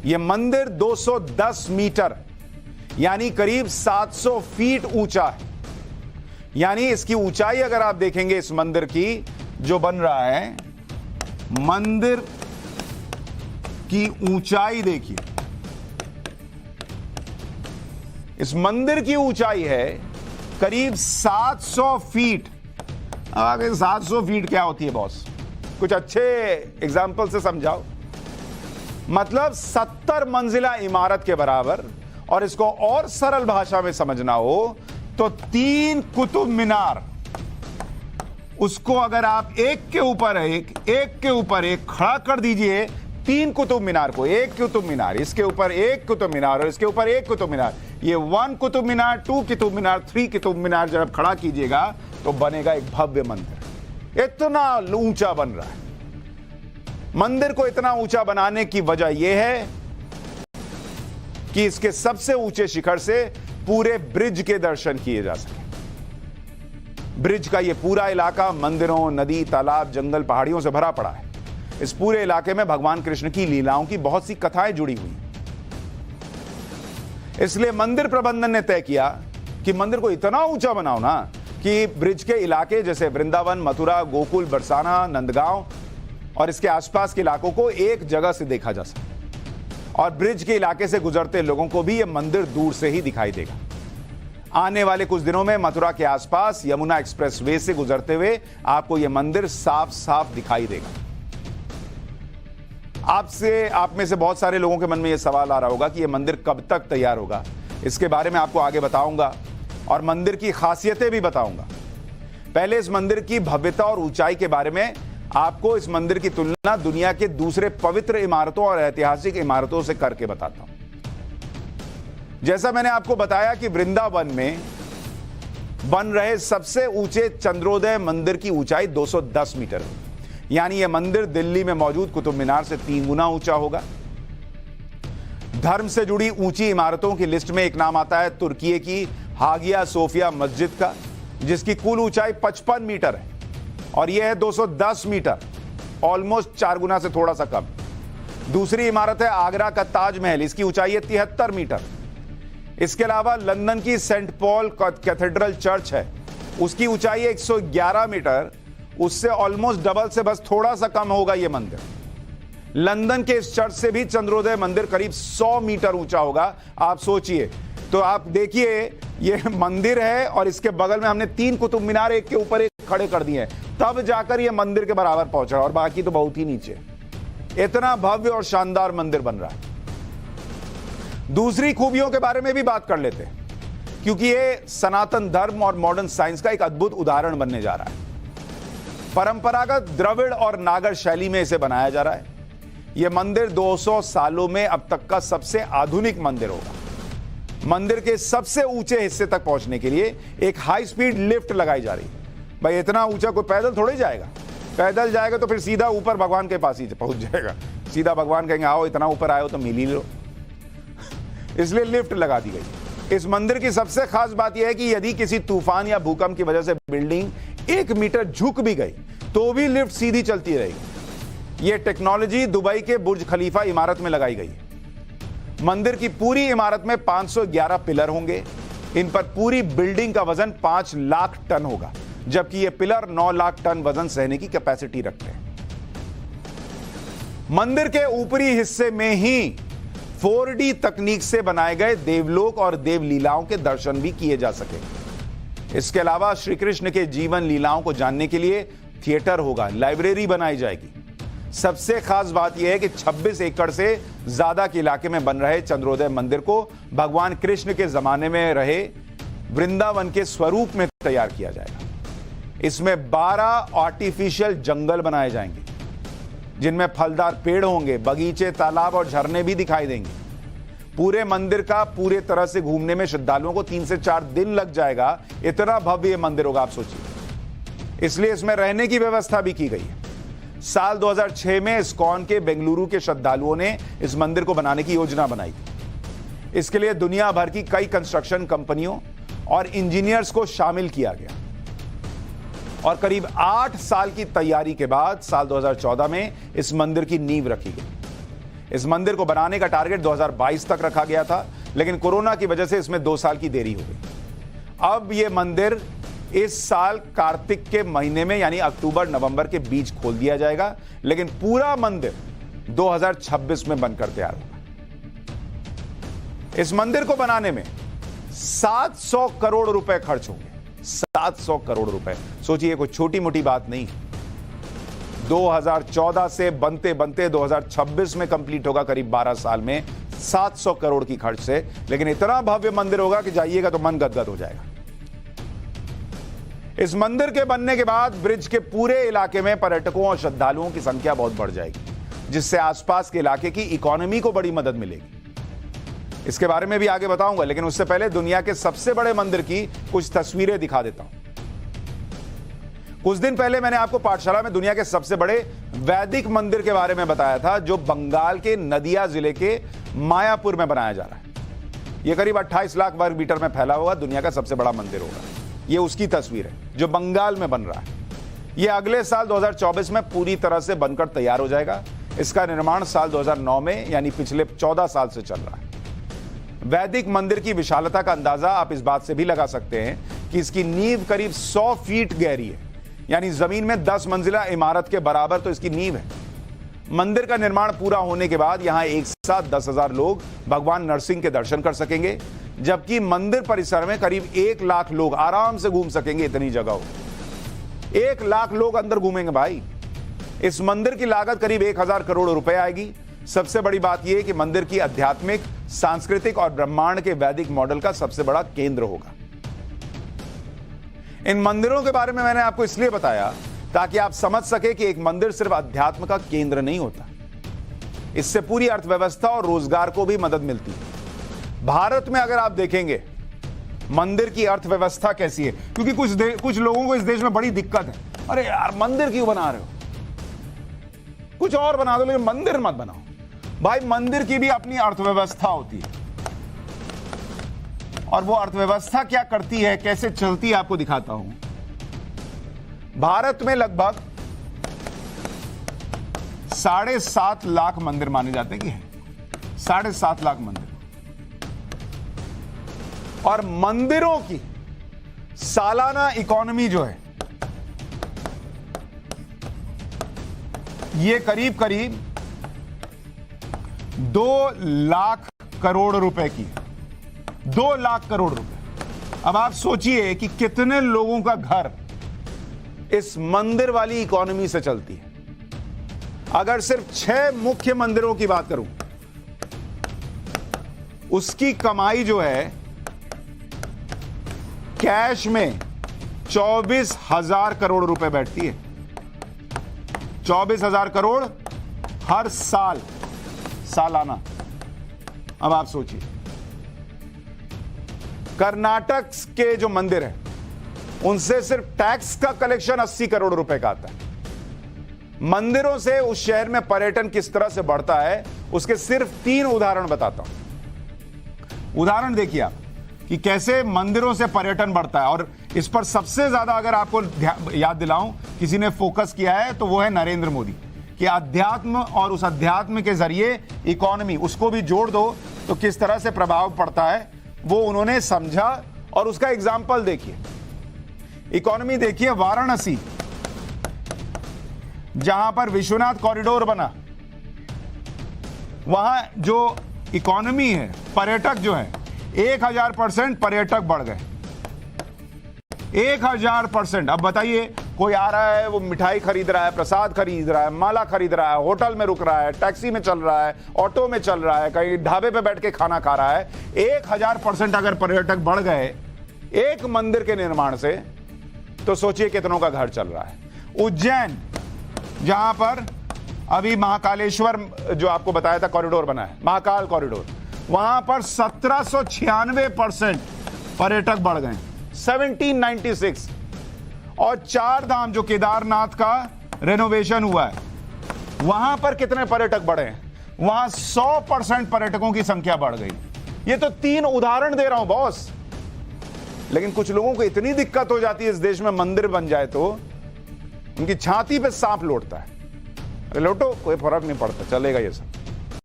यह मंदिर 210 मीटर यानी करीब 700 फीट ऊंचा है। यानी इसकी ऊंचाई अगर आप देखेंगे इस मंदिर की जो बन रहा है, मंदिर की ऊंचाई देखिए, इस मंदिर की ऊंचाई है करीब 700 फीट। अब आगे 700 फीट क्या होती है बॉस, कुछ अच्छे एग्जाम्पल से समझाओ। मतलब 70 मंजिला इमारत के बराबर। और इसको और सरल भाषा में समझना हो तो 3 कुतुब मीनार, उसको अगर आप एक के ऊपर एक खड़ा कर दीजिए, 3 कुतुब मीनार को, एक कुतुब मीनार, इसके ऊपर एक कुतुब मीनार और इसके ऊपर एक कुतुब मीनार, ये 1 कुतुब मीनार, 2 कुतुब मीनार, 3 कुतुब मीनार जब खड़ा कीजिएगा तो बनेगा एक भव्य मंदिर। इतना ऊंचा बन रहा है। मंदिर को इतना ऊंचा बनाने की वजह यह है कि इसके सबसे ऊंचे शिखर से पूरे ब्रिज के दर्शन किए जा सके। ब्रिज का यह पूरा इलाका मंदिरों, नदी, तालाब, जंगल, पहाड़ियों से भरा पड़ा है। इस पूरे इलाके में भगवान कृष्ण की लीलाओं की बहुत सी कथाएं जुड़ी हुई हैं। इसलिए मंदिर प्रबंधन ने तय किया कि मंदिर को इतना ऊंचा बनाओ ना कि ब्रिज के इलाके जैसे वृंदावन, मथुरा, गोकुल, बरसाना, नंदगांव और इसके आसपास के इलाकों को एक जगह से देखा जा सके। और ब्रिज के इलाके से गुजरते लोगों को भी यह मंदिर दूर से ही दिखाई देगा। आने वाले कुछ दिनों में मथुरा के आसपास यमुना एक्सप्रेसवे से गुजरते हुए आपको यह मंदिर साफ साफ दिखाई देगा। आप में से बहुत सारे लोगों के मन में यह सवाल आ रहा होगा कि यह मंदिर कब तक तैयार होगा। इसके बारे में आपको आगे बताऊंगा और मंदिर की खासियतें भी बताऊंगा। पहले इस मंदिर की भव्यता और ऊंचाई के बारे में आपको इस मंदिर की तुलना दुनिया के दूसरे पवित्र इमारतों और ऐतिहासिक इमारतों से करके बताता हूं। जैसा मैंने आपको बताया कि वृंदावन में बन रहे सबसे ऊंचे चंद्रोदय मंदिर की ऊंचाई 210 मीटर है। यानी यह मंदिर दिल्ली में मौजूद कुतुब मीनार से 3 गुना ऊंचा होगा। धर्म से जुड़ी ऊंची इमारतों की लिस्ट में एक नाम आता है तुर्की की हागिया सोफिया मस्जिद का, जिसकी कुल ऊंचाई 55 मीटर है और यह है 210 मीटर, ऑलमोस्ट 4 गुना से थोड़ा सा कम। दूसरी इमारत है आगरा का ताजमहल, इसकी ऊंचाई है 73 मीटर। इसके अलावा लंदन की सेंट पॉल कैथेड्रल चर्च है, उसकी ऊंचाई है 111 मीटर, उससे ऑलमोस्ट डबल से बस थोड़ा सा कम होगा यह मंदिर। लंदन के इस चर्च से भी चंद्रोदय मंदिर करीब 100 मीटर ऊंचा होगा। आप सोचिए, तो आप देखिए यह मंदिर है और इसके बगल में हमने 3 कुतुब मीनार एक के ऊपर एक खड़े कर दिए हैं, तब जाकर यह मंदिर के बराबर पहुंचा और बाकी तो बहुत ही नीचे। इतना भव्य और शानदार मंदिर बन रहा है। दूसरी खूबियों के बारे में भी बात कर लेते हैं, क्योंकि यह सनातन धर्म और मॉडर्न साइंस का एक अद्भुत उदाहरण बनने जा रहा है। परंपरागत द्रविड़ और नागर शैली में इसे बनाया जा रहा है। यह मंदिर 200 सालों में अब तक का सबसे आधुनिक मंदिर होगा। मंदिर के सबसे ऊंचे हिस्से तक पहुंचने के लिए एक हाई स्पीड लिफ्ट लगाई जा रही है। भाई इतना ऊंचा कोई पैदल थोड़े जाएगा, पैदल जाएगा तो फिर सीधा ऊपर भगवान के पास ही पहुंच जाएगा। सीधा भगवान कहेंगे आओ, इतना ऊपर आए हो तो मिल ही लो। इसलिए लिफ्ट लगा दी गई। इस मंदिर की सबसे खास बात यह है कि यदि किसी तूफान या भूकंप की वजह से बिल्डिंग 1 मीटर झुक भी गई तो भी लिफ्ट सीधी चलती रहेगी। यह टेक्नोलॉजी दुबई के बुर्ज खलीफा इमारत में लगाई गई है। मंदिर की पूरी इमारत में 511 पिलर होंगे। इन पर पूरी बिल्डिंग का वजन 5 लाख टन होगा, जबकि ये पिलर 9 लाख टन वजन सहने की कैपेसिटी रखते हैं। मंदिर के ऊपरी हिस्से में ही 4D तकनीक से बनाए गए देवलोक और देवलीलाओं के दर्शन भी किए जा सके। इसके अलावा श्री कृष्ण के जीवन लीलाओं को जानने के लिए थिएटर होगा, लाइब्रेरी बनाई जाएगी। सबसे खास बात यह है कि 26 एकड़ से ज्यादा के इलाके में बन रहे चंद्रोदय मंदिर को भगवान कृष्ण के जमाने में रहे वृंदावन के स्वरूप में तैयार किया जाएगा। इसमें 12 आर्टिफिशियल जंगल बनाए जाएंगे, जिनमें फलदार पेड़ होंगे, बगीचे, तालाब और झरने भी दिखाई देंगे। पूरे मंदिर का पूरे तरह से घूमने में श्रद्धालुओं को 3 से 4 दिन लग जाएगा। इतना भव्य मंदिर होगा, आप सोचिए। इसलिए इसमें रहने की व्यवस्था भी की गई है। साल 2006 में इस्कॉन के बेंगलुरु के श्रद्धालुओं ने इस मंदिर को बनाने की योजना बनाई। इसके लिए दुनिया भर की कई कंस्ट्रक्शन कंपनियों और इंजीनियर्स को शामिल किया गया और करीब 8 साल की तैयारी के बाद साल 2014 में इस मंदिर की नींव रखी गई। इस मंदिर को बनाने का टारगेट 2022 तक रखा गया था, लेकिन कोरोना की वजह से इसमें 2 साल की देरी हो गई। अब यह मंदिर इस साल कार्तिक के महीने में यानी अक्टूबर नवंबर के बीच खोल दिया जाएगा, लेकिन पूरा मंदिर 2026 में बनकर तैयार होगा। इस मंदिर को बनाने में 700 करोड़ रुपए खर्च होंगे। 700 करोड़ रुपए, सोचिए कोई छोटी मोटी बात नहीं। 2014 से बनते बनते 2026 में कंप्लीट होगा, करीब 12 साल में 700 करोड़ की खर्च से। लेकिन इतना भव्य मंदिर होगा कि जाइएगा तो मन गदगद हो जाएगा। इस मंदिर के बनने के बाद ब्रिज के पूरे इलाके में पर्यटकों और श्रद्धालुओं की संख्या बहुत बढ़ जाएगी, जिससे आसपास के इलाके की इकोनॉमी को बड़ी मदद मिलेगी। इसके बारे में भी आगे बताऊंगा, लेकिन उससे पहले दुनिया के सबसे बड़े मंदिर की कुछ तस्वीरें दिखा देता हूं। कुछ दिन पहले मैंने आपको पाठशाला में दुनिया के सबसे बड़े वैदिक मंदिर के बारे में बताया था, जो बंगाल के नदिया जिले के मायापुर में बनाया जा रहा है। यह करीब 28 लाख वर्ग मीटर में फैला हुआ दुनिया का सबसे बड़ा मंदिर होगा। यह उसकी तस्वीर है जो बंगाल में बन रहा है। यह अगले साल 2024 में पूरी तरह से बनकर तैयार हो जाएगा। इसका निर्माण साल 2009 में यानी पिछले 14 साल से चल रहा है। वैदिक मंदिर की विशालता का अंदाजा आप इस बात से भी लगा सकते हैं कि इसकी नींव करीब 100 फीट गहरी है, यानी जमीन में 10 मंजिला इमारत के बराबर तो इसकी नींव है। मंदिर का निर्माण पूरा होने के बाद यहां एक साथ 10,000 लोग भगवान नरसिंह के दर्शन कर सकेंगे, जबकि मंदिर परिसर में करीब 1 लाख लोग आराम से घूम सकेंगे। इतनी जगह हो, 1 लाख लोग अंदर घूमेंगे भाई। इस मंदिर की लागत करीब 1000 करोड़ रुपए आएगी। सबसे बड़ी बात यह है कि मंदिर की आध्यात्मिक, सांस्कृतिक और ब्रह्मांड के वैदिक मॉडल का सबसे बड़ा केंद्र होगा। इन मंदिरों के बारे में मैंने आपको इसलिए बताया ताकि आप समझ सके कि एक मंदिर सिर्फ अध्यात्म का केंद्र नहीं होता, इससे पूरी अर्थव्यवस्था और रोजगार को भी मदद मिलती है। भारत में अगर आप देखेंगे मंदिर की अर्थव्यवस्था कैसी है, क्योंकि कुछ लोगों को इस देश में बड़ी दिक्कत है, अरे यार मंदिर क्यों बना रहे हो, कुछ और बना दो लेकिन मंदिर मत बनाओ। भाई मंदिर की भी अपनी अर्थव्यवस्था होती है, और वो अर्थव्यवस्था क्या करती है, कैसे चलती है, आपको दिखाता हूं। भारत में लगभग 7.5 लाख मंदिर माने जाते हैं कि है 7.5 लाख मंदिर, और मंदिरों की सालाना इकोनॉमी जो है ये करीब 2 लाख करोड़ रुपए की, 2 लाख करोड़ रुपए। अब आप सोचिए कि कितने लोगों का घर इस मंदिर वाली इकोनॉमी से चलती है। अगर सिर्फ 6 मुख्य मंदिरों की बात करूं, उसकी कमाई जो है कैश में 24,000 करोड़ रुपए बैठती है। 24,000 करोड़ हर साल, सालाना। अब आप सोचिए, कर्नाटक के जो मंदिर है उनसे सिर्फ टैक्स का कलेक्शन 80 करोड़ रुपए का आता है। मंदिरों से उस शहर में पर्यटन किस तरह से बढ़ता है, उसके सिर्फ 3 उदाहरण बताता हूं। उदाहरण देखिए आप कि कैसे मंदिरों से पर्यटन बढ़ता है, और इस पर सबसे ज्यादा अगर आपको याद दिलाऊं किसी ने फोकस किया है तो वो है नरेंद्र मोदी, कि अध्यात्म और उस अध्यात्म के जरिए इकोनॉमी, उसको भी जोड़ दो तो किस तरह से प्रभाव पड़ता है वो उन्होंने समझा। और उसका एग्जाम्पल देखिए, इकोनॉमी देखिए, वाराणसी जहां पर विश्वनाथ कॉरिडोर बना, वहां जो इकोनॉमी है, पर्यटक जो है 1000% पर्यटक बढ़ गए, 1000%। अब बताइए, कोई आ रहा है वो मिठाई खरीद रहा है, प्रसाद खरीद रहा है, माला खरीद रहा है, होटल में रुक रहा है, टैक्सी में चल रहा है, ऑटो में चल रहा है, कहीं ढाबे पे बैठ के खाना खा रहा है। 1000% अगर पर्यटक बढ़ गए एक मंदिर के निर्माण से, तो सोचिए कितनों का घर चल रहा है। उज्जैन जहां पर अभी महाकालेश्वर जो आपको बताया था कॉरिडोर बना है, महाकाल कॉरिडोर, वहां पर 1796% पर्यटक बढ़ गए, 1796। और 4 धाम जो केदारनाथ का रेनोवेशन हुआ है, वहां पर कितने पर्यटक बढ़े हैं, वहां 100% पर्यटकों की संख्या बढ़ गई। ये तो 3 उदाहरण दे रहा हूं बॉस। लेकिन कुछ लोगों को इतनी दिक्कत हो जाती है इस देश में मंदिर बन जाए तो उनकी छाती पे सांप लौटता है। अरे लौटो, कोई फर्क नहीं पड़ता, चलेगा ये सब।